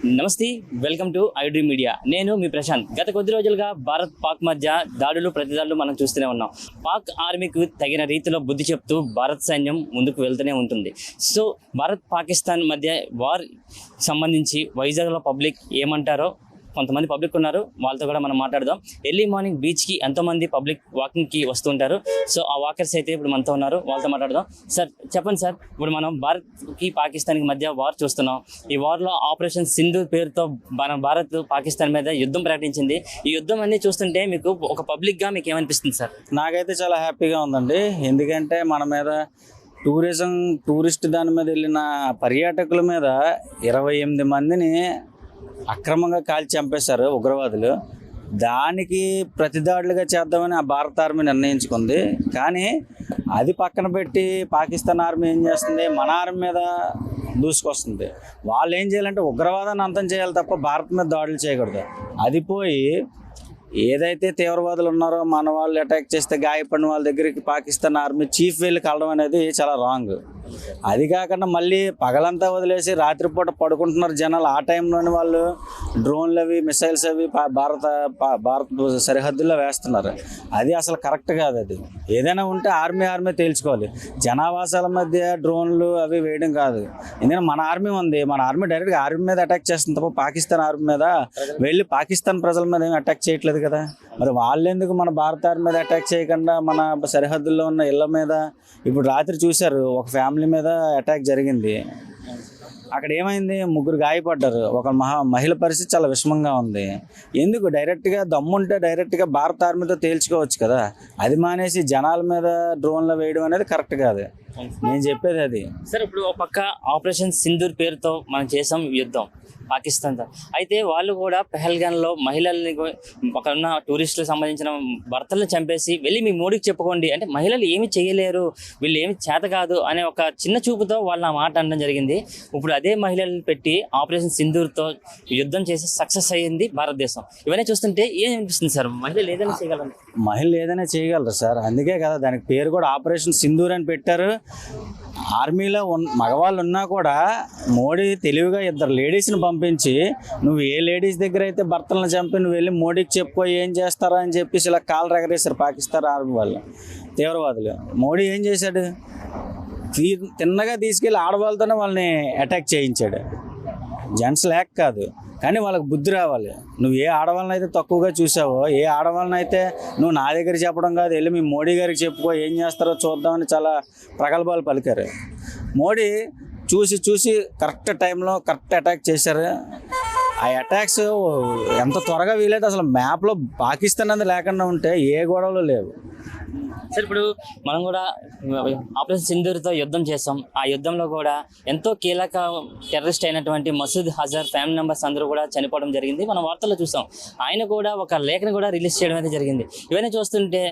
నమస్తే, welcome to iDream media. నేను మీ ప్రశాంత్. గత కొద్ది రోజులుగా భారత్ పాక్ మధ్య దాడులు ప్రతిదాడులు మనం చూస్తూనే ఉన్నాం. పాక్ ఆర్మీకి తగిన రీతిలో బుద్ధి చెప్తూ భారత్ సైన్యం ముందుకు వెళ్తూనే ఉంటుంది. సో భారత్ పాకిస్తాన్ మధ్య వార్ సంబంధించి వైజాగ్లో పబ్లిక్ ఏమంటారో, కొంతమంది పబ్లిక్ ఉన్నారు, వాళ్ళతో కూడా మనం మాట్లాడదాం. ఎర్లీ మార్నింగ్ బీచ్కి ఎంతోమంది పబ్లిక్ వాకింగ్కి వస్తుంటారు. సో ఆ వాకర్స్ అయితే ఇప్పుడు మనతో ఉన్నారు, వాళ్ళతో మాట్లాడదాం. సార్ చెప్పండి సార్, ఇప్పుడు మనం భారత్కి పాకిస్తాన్కి మధ్య వార్ చూస్తున్నాం. ఈ వార్లో ఆపరేషన్ సింధూర్ పేరుతో మన భారత్ పాకిస్తాన్ మీద యుద్ధం ప్రకటించింది. ఈ యుద్ధం అన్ని చూస్తుంటే మీకు ఒక పబ్లిక్గా మీకు ఏమనిపిస్తుంది సార్? నాకైతే చాలా హ్యాపీగా ఉందండి. ఎందుకంటే మన మీద టూరిస్ట్ దాని మీద వెళ్ళిన పర్యాటకుల మీద 28 మందిని అక్రమంగా కాల్చి చంపేశారు ఉగ్రవాదులు. దానికి ప్రతిదాడులుగా చేద్దామని ఆ భారత ఆర్మీ నిర్ణయించుకుంది. కానీ అది పక్కన పెట్టి పాకిస్తాన్ ఆర్మీ ఏం చేస్తుంది, మన ఆర్మీ మీద దూసుకొస్తుంది. వాళ్ళు ఏం చేయాలంటే ఉగ్రవాదాన్ని అంతం చేయాలి తప్ప భారత్ మీద దాడులు చేయకూడదు. అది పోయి ఏదైతే తీవ్రవాదులు ఉన్నారో మన వాళ్ళు అటాక్ చేస్తే గాయపడిన వాళ్ళ దగ్గరికి పాకిస్తాన్ ఆర్మీ చీఫ్ వెళ్ళి కలవడం అనేది చాలా రాంగ్. అది కాకుండా మళ్ళీ పగలంతా వదిలేసి రాత్రిపూట పడుకుంటున్నారు జనాలు. ఆ టైంలోని వాళ్ళు డ్రోన్లు అవి మిసైల్స్ అవి భారత సరిహద్దుల్లో వేస్తున్నారు. అది అసలు కరెక్ట్ కాదు. అది ఏదైనా ఉంటే ఆర్మీ తేల్చుకోవాలి. జనావాసాల మధ్య డ్రోన్లు అవి వేయడం కాదు. ఎందుకంటే మన ఆర్మీ ఉంది, మన ఆర్మీ డైరెక్ట్గా ఆర్మీ మీద అటాక్ చేస్తుంది తప్ప పాకిస్తాన్ ఆర్మీ మీద వెళ్ళి పాకిస్తాన్ ప్రజల మీద ఏమి అటాక్ చేయట్లేదు కదా. మరి వాళ్ళు ఎందుకు మన భారత ఆర్మీ మీద అటాక్ చేయకుండా మన సరిహద్దుల్లో ఉన్న ఇళ్ల మీద? ఇప్పుడు రాత్రి చూశారు, ఒక ఫ్యామిలీ మీద అటాక్ జరిగింది. అక్కడ ఏమైంది, 3 గాయపడ్డారు. ఒక మహిళ పరిస్థితి చాలా విషమంగా ఉంది. ఎందుకు డైరెక్ట్గా దమ్ముంటే డైరెక్ట్గా భారత ఆర్మీతో తేల్చుకోవచ్చు కదా. అది మానేసి జనాల మీద డ్రోన్లు వేయడం అనేది కరెక్ట్ కాదు. నేను చెప్పేది అది. సార్ ఇప్పుడు ఒక పక్క ఆపరేషన్ సింధూర్ పేరుతో మనం చేసాం యుద్ధం పాకిస్తాన్తో. అయితే వాళ్ళు కూడా పెహల్గాన్లో మహిళల్ని, అక్కడ ఉన్న టూరిస్టులకు సంబంధించిన భర్తలను చంపేసి వెళ్ళి మీ మోడీకి చెప్పుకోండి అంటే మహిళలు ఏమి చేయలేరు, వీళ్ళు ఏమి చేత కాదు అనే ఒక చిన్న చూపుతో వాళ్ళు ఆ మాట అనడం జరిగింది. ఇప్పుడు అదే మహిళలను పెట్టి ఆపరేషన్ సింధూర్తో యుద్ధం చేసి సక్సెస్ అయ్యింది భారతదేశం. ఇవన్నీ చూస్తుంటే ఏం అనిపిస్తుంది సార్? మహిళలు ఏదైనా చేయగలరు? మహిళలు ఏదైనా చేయగలరు సార్. అందుకే కదా దానికి పేరు కూడా ఆపరేషన్ సింధూర్ అని పెట్టారు. ఆర్మీలో మగవాళ్ళు ఉన్నా కూడా మోడీ తెలివిగా 2 లేడీస్ని పంపించి, నువ్వు ఏ లేడీస్ దగ్గర అయితే భర్తలను చంపి నువ్వు వెళ్ళి మోడీకి చెప్పుకో ఏం చేస్తారా అని చెప్పేసి ఇలా కాలు రగరేశారు పాకిస్తాన్ ఆర్మీ వాళ్ళు, తీవ్రవాదులు. మోడీ ఏం చేశాడు, తిన్నగా తీసుకెళ్ళి ఆడవాళ్ళతోనే వాళ్ళని అటాక్ చేయించాడు. జెంట్స్ లేక కాదు, కానీ వాళ్ళకి బుద్ధి రావాలి. నువ్వు ఏ ఆడవాళ్ళని అయితే తక్కువగా చూసావో, ఏ ఆడవాళ్ళని అయితే నువ్వు నా దగ్గర చెప్పడం కాదు, వెళ్ళి మీ మోడీ గారికి చెప్పుకో ఏం చేస్తారో చూద్దామని చాలా ప్రగల్భాలు పలికారు. మోడీ చూసి కరెక్ట్ టైంలో కరెక్ట్ అటాక్ చేశారు. ఆ అటాక్స్ ఎంత త్వరగా వీలైతే అసలు మ్యాప్లో పాకిస్తాన్ అనేది లేకుండా ఉంటే ఏ గొడవలు లేవు. సార్ ఇప్పుడు మనం కూడా ఆపరేషన్ సింధూర్తో యుద్ధం చేస్తాం. ఆ యుద్ధంలో కూడా ఎంతో కీలక టెర్రరిస్ట్ అయినటువంటి మసూద్ అజర్ ఫ్యామిలీ మెంబర్స్ అందరూ కూడా చనిపోవడం జరిగింది. మనం వార్తల్లో చూసాం. ఆయన కూడా ఒక లేఖను కూడా రిలీజ్ చేయడం అయితే జరిగింది. ఇవన్నీ చూస్తుంటే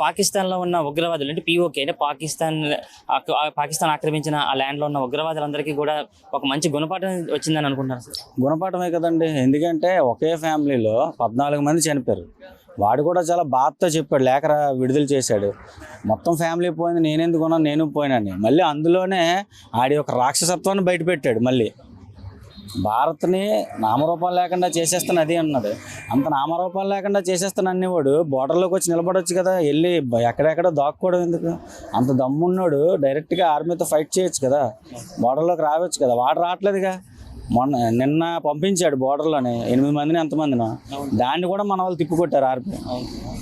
పాకిస్తాన్లో ఉన్న ఉగ్రవాదులు అంటే POK అంటే పాకిస్తాన్ ఆక్రమించిన ఆ ల్యాండ్లో ఉన్న ఉగ్రవాదులందరికీ కూడా ఒక మంచి గుణపాఠం వచ్చిందని అనుకుంటున్నారు సార్? గుణపాఠమే కదండి. ఎందుకంటే ఒకే ఫ్యామిలీలో 14 మంది చనిపోయారు. వాడు కూడా చాలా బాధతో చెప్పాడు, లేఖ విడుదల చేశాడు. మొత్తం ఫ్యామిలీ పోయింది, నేనెందుకున్నా నేను పోయినాను. మళ్ళీ అందులోనే ఆడి ఒక రాక్షసత్వాన్ని బయటపెట్టాడు. మళ్ళీ భారత్ని నామరూపాలు లేకుండా చేసేస్తాను అది అన్నాడు. అంత నామరూపాలు లేకుండా చేసేస్తాను అనేవాడు బోర్డర్లోకి వచ్చి నిలబడవచ్చు కదా, వెళ్ళి ఎక్కడెక్కడ దాక్కోవడం ఎందుకు? అంత దమ్మున్నాడు డైరెక్ట్గా ఆర్మీతో ఫైట్ చేయొచ్చు కదా, బోర్డర్లోకి రావచ్చు కదా. వాడు రావట్లేదుగా. నిన్న పంపించాడు బోర్డర్లోనే 8 మందిని ఎంతమందినో, దాన్ని కూడా మన వాళ్ళు తిప్పికొట్టారు ఆర్మీ.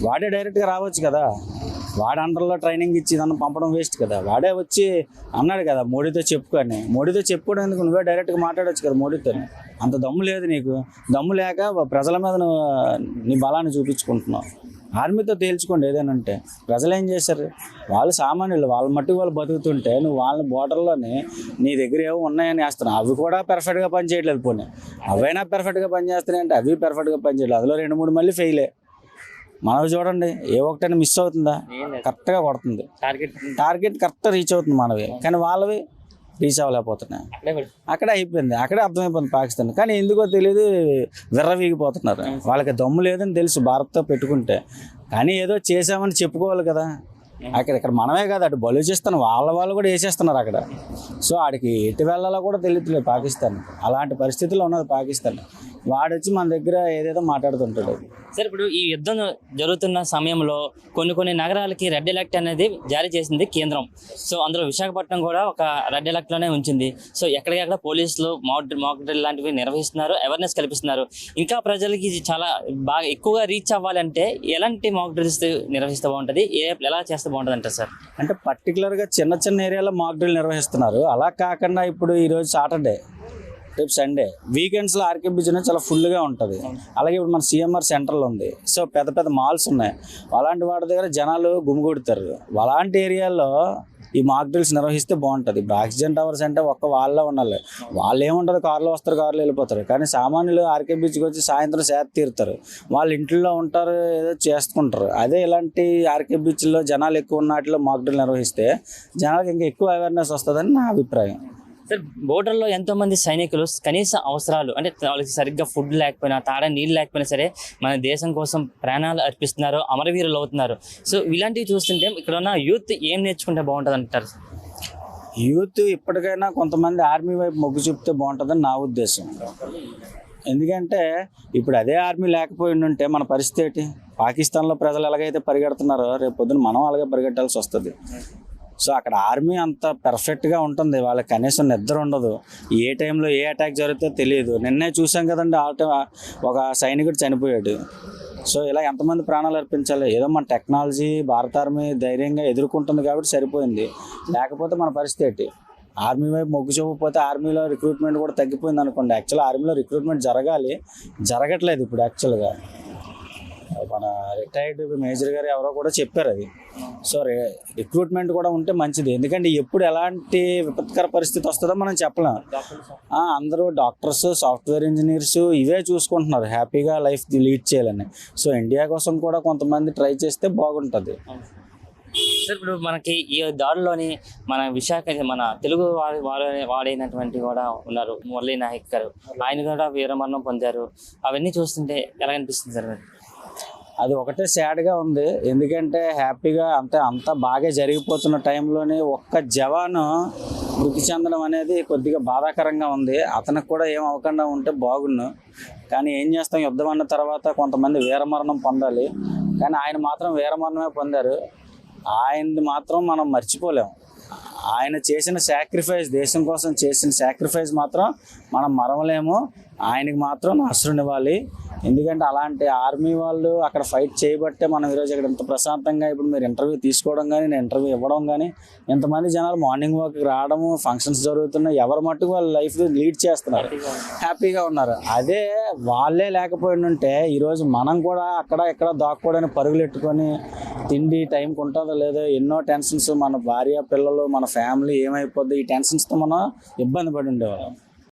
వాడే డైరెక్ట్గా రావచ్చు కదా. వాడి అండర్లో ట్రైనింగ్ ఇచ్చి నన్ను పంపడం వేస్ట్ కదా. వాడే వచ్చి అన్నాడు కదా మోడీతో చెప్పుకొని. మోడీతో చెప్పుకోవడం ఎందుకు, నువ్వే డైరెక్ట్గా మాట్లాడవచ్చు కదా మోడీతో. అంత దమ్ము లేదు నీకు. దమ్ము లేక ప్రజల మీద నువ్వు నీ బలాన్ని చూపించుకుంటున్నావు. ఆర్మీతో తేల్చుకోండి ఏదైనా ఉంటే. ప్రజలు ఏం చేశారు, వాళ్ళు సామాన్యులు, వాళ్ళ మట్టుకు వాళ్ళు బతుకుతుంటే నువ్వు వాళ్ళని బోర్డర్లోని నీ దగ్గర ఏవో ఉన్నాయని వేస్తున్నావు. అవి కూడా పర్ఫెక్ట్గా పనిచేయట్లేదు. పోనీ అవైనా పర్ఫెక్ట్గా పనిచేస్తున్నాయి అంటే అవి పర్ఫెక్ట్గా పనిచేయట్లేదు. అందులో 2-3 మళ్ళీ ఫెయిలే. మనవి చూడండి, ఏ ఒక్కటైనా మిస్ అవుతుందా? కరెక్ట్గా కొడుతుంది. టార్గెట్ కరెక్ట్గా రీచ్ అవుతుంది మనవి, కానీ వాళ్ళవి రీచ్ అవ్వలేకపోతున్నాయి. అక్కడే అయిపోయింది, అక్కడే అర్థమైపోయింది పాకిస్తాన్. కానీ ఎందుకో తెలియదు విర్రవీగిపోతున్నారు. వాళ్ళకి దమ్ము లేదని తెలుసు భారత్తో పెట్టుకుంటే, కానీ ఏదో చేసామని చెప్పుకోవాలి కదా. ఇక్కడ మనమే కాదు, అటు బలూచిస్తాన్ వాళ్ళు కూడా వేసేస్తున్నారు అక్కడ. సో ఆడికి ఎటు వెళ్ళాలో కూడా తెలియట్లేదు పాకిస్తాన్. అలాంటి పరిస్థితుల్లో ఉన్నది పాకిస్తాన్. వాడు వచ్చి మన దగ్గర ఏదేదో మాట్లాడుతుంటాడు. సార్ ఇప్పుడు ఈ యుద్ధం జరుగుతున్న సమయంలో కొన్ని నగరాలకి రెడ్ అలర్ట్ అనేది జారీ చేసింది కేంద్రం. సో అందులో విశాఖపట్నం కూడా ఒక రెడ్ అలర్ట్లోనే ఉంచింది. సో ఎక్కడికక్కడ పోలీసులు మాక్ డ్రిల్ లాంటివి నిర్వహిస్తున్నారు, అవేర్నెస్ కల్పిస్తున్నారు. ఇంకా ప్రజలకి ఇది చాలా బాగా ఎక్కువగా రీచ్ అవ్వాలంటే ఎలాంటి మాక్ డ్రిల్స్ నిర్వహిస్తే బాగుంటుంది, ఎలా చేస్తే బాగుంటుంది అంటారు సార్? అంటే పర్టికులర్గా చిన్న ఏరియాలో మాక్ డ్రిల్ నిర్వహిస్తున్నారు. అలా కాకుండా ఇప్పుడు ఈరోజు సాటర్డే, రేపు సండే, వీకెండ్స్లో ఆర్కే బీచ్ అనేది చాలా ఫుల్గా ఉంటుంది. అలాగే ఇప్పుడు మన సిఎంఆర్ సెంటర్లో ఉంది. సో పెద్ద మాల్స్ ఉన్నాయి. అలాంటి వాటి దగ్గర జనాలు గుమిగూడుతారు. అలాంటి ఏరియాల్లో ఈ మాక్ డ్రిల్స్ నిర్వహిస్తే బాగుంటుంది. ఇప్పుడు ఆక్సిజన్ టవర్స్ అంటే ఒక్క వాళ్ళలో ఉండాలి. వాళ్ళు ఏముంటుంది, కార్లో వస్తారు, కార్లో వెళ్ళిపోతారు. కానీ సామాన్యులు ఆర్కే బీచ్కి వచ్చి సాయంత్రం సేద తీరుతారు. వాళ్ళు ఇంట్లో ఉంటారు, ఏదో చేసుకుంటారు. అదే ఇలాంటి ఆర్కే బీచ్లో జనాలు ఎక్కువ ఉన్న వాటిలో మాక్ డ్రిల్ నిర్వహిస్తే జనాలకు ఇంకా ఎక్కువ అవేర్నెస్ వస్తుందని నా అభిప్రాయం. సార్ బోర్డర్లో ఎంతో మంది సైనికులు కనీస అవసరాలు అంటే వాళ్ళకి సరిగ్గా ఫుడ్ లేకపోయినా, తాడే నీళ్ళు లేకపోయినా సరే మన దేశం కోసం ప్రాణాలు అర్పిస్తున్నారు, అమరవీరులు అవుతున్నారు. సో ఇలాంటివి చూస్తుంటే ఇక్కడ ఉన్న యూత్ ఏం నేర్చుకుంటే బాగుంటుంది అంటారు? యూత్ ఇప్పటికైనా కొంతమంది ఆర్మీ వైపు మొగ్గు చూపితే బాగుంటుందని నా ఉద్దేశం. ఎందుకంటే ఇప్పుడు అదే ఆర్మీ లేకపోయి ఉంటే మన పరిస్థితి ఏంటి? పాకిస్తాన్లో ప్రజలు ఎలాగైతే పరిగెడుతున్నారో రేపు పొద్దున మనం అలాగే పరిగెట్టాల్సి వస్తుంది. సో అక్కడ ఆర్మీ అంత పర్ఫెక్ట్గా ఉంటుంది, వాళ్ళకి కనీసం నిద్ర ఉండదు. ఏ టైంలో ఏ అటాక్ జరుగుతుందో తెలియదు. నిన్నే చూసాం కదండి, ఒక సైనికుడు చనిపోయాడు. సో ఇలా ఎంతమంది ప్రాణాలు అర్పించాలి? ఏదో మన టెక్నాలజీ భారత ఆర్మీ ధైర్యంగా ఎదుర్కొంటుంది కాబట్టి సరిపోయింది. లేకపోతే మన పరిస్థితి ఏంటి? ఆర్మీ వైపు మొగ్గు చూపకపోతే ఆర్మీలో రిక్రూట్మెంట్ కూడా తగ్గిపోయింది అనుకోండి. యాక్చువల్గా ఆర్మీలో రిక్రూట్మెంట్ జరగట్లేదు ఇప్పుడు. యాక్చువల్గా మన రిటైర్డ్ మేజర్ గారు ఎవరో కూడా చెప్పారు అది. సో రిక్రూట్మెంట్ కూడా ఉంటే మంచిది. ఎందుకంటే ఎప్పుడు ఎలాంటి విపత్కర పరిస్థితి వస్తుందో మనం చెప్పలేం. అందరూ డాక్టర్స్, సాఫ్ట్వేర్ ఇంజనీర్స్ ఇవే చూసుకుంటున్నారు హ్యాపీగా లైఫ్ లీడ్ చేయాలని. సో ఇండియా కోసం కూడా కొంతమంది ట్రై చేస్తే బాగుంటుంది. సార్ ఇప్పుడు మనకి ఈ దాడిలోని మన తెలుగు వాడైనటువంటి కూడా ఉన్నారు, మురళీ నాయక్ గారు. ఆయన కూడా వీరమరణం పొందారు. అవన్నీ చూస్తుంటే ఎలా అనిపిస్తుంది సార్? అది ఒకటే సాడ్గా ఉంది. ఎందుకంటే హ్యాపీగా అంత బాగా జరిగిపోతున్న టైంలోనే ఒక్క జవాను మృతి చెందడం అనేది కొద్దిగా బాధాకరంగా ఉంది. అతనికి కూడా ఏం అవ్వకుండా ఉంటే బాగుండు. కానీ ఏం చేస్తాం, యుద్ధం అన్న తర్వాత కొంతమంది వీరమరణం పొందాలి. కానీ ఆయన మాత్రం వీరమరణమే పొందారు. ఆయనది మాత్రం మనం మర్చిపోలేము. ఆయన చేసిన సాక్రిఫైస్, దేశం కోసం చేసిన సాక్రిఫైస్ మాత్రం మనం మరవలేము. ఆయనకి మాత్రం అశ్రునివ్వాలి. ఎందుకంటే అలాంటి ఆర్మీ వాళ్ళు అక్కడ ఫైట్ చేయబట్టే మనం ఈరోజు ఇక్కడ ఇంత ప్రశాంతంగా ఇప్పుడు మీరు ఇంటర్వ్యూ తీసుకోవడం కానీ, నేను ఇంటర్వ్యూ ఇవ్వడం కానీ, ఇంతమంది జనాలు మార్నింగ్ వాక్కి రావడము, ఫంక్షన్స్ జరుగుతున్నాయి, ఎవరి మట్టుకు వాళ్ళ లైఫ్ లీడ్ చేస్తున్నారు, హ్యాపీగా ఉన్నారు. అదే వాళ్ళే లేకపోయి ఉంటే ఈరోజు మనం కూడా అక్కడ ఇక్కడ దాక్కోవడానికి పరుగులు ఎట్టుకొని తిండి టైంకి ఉంటుందో లేదో ఎన్నో టెన్షన్స్, మన భార్య పిల్లలు, మన ఫ్యామిలీ ఏమైపోద్ది, ఈ టెన్షన్స్తో మనం ఇబ్బంది పడి ఉండేవాళ్ళం.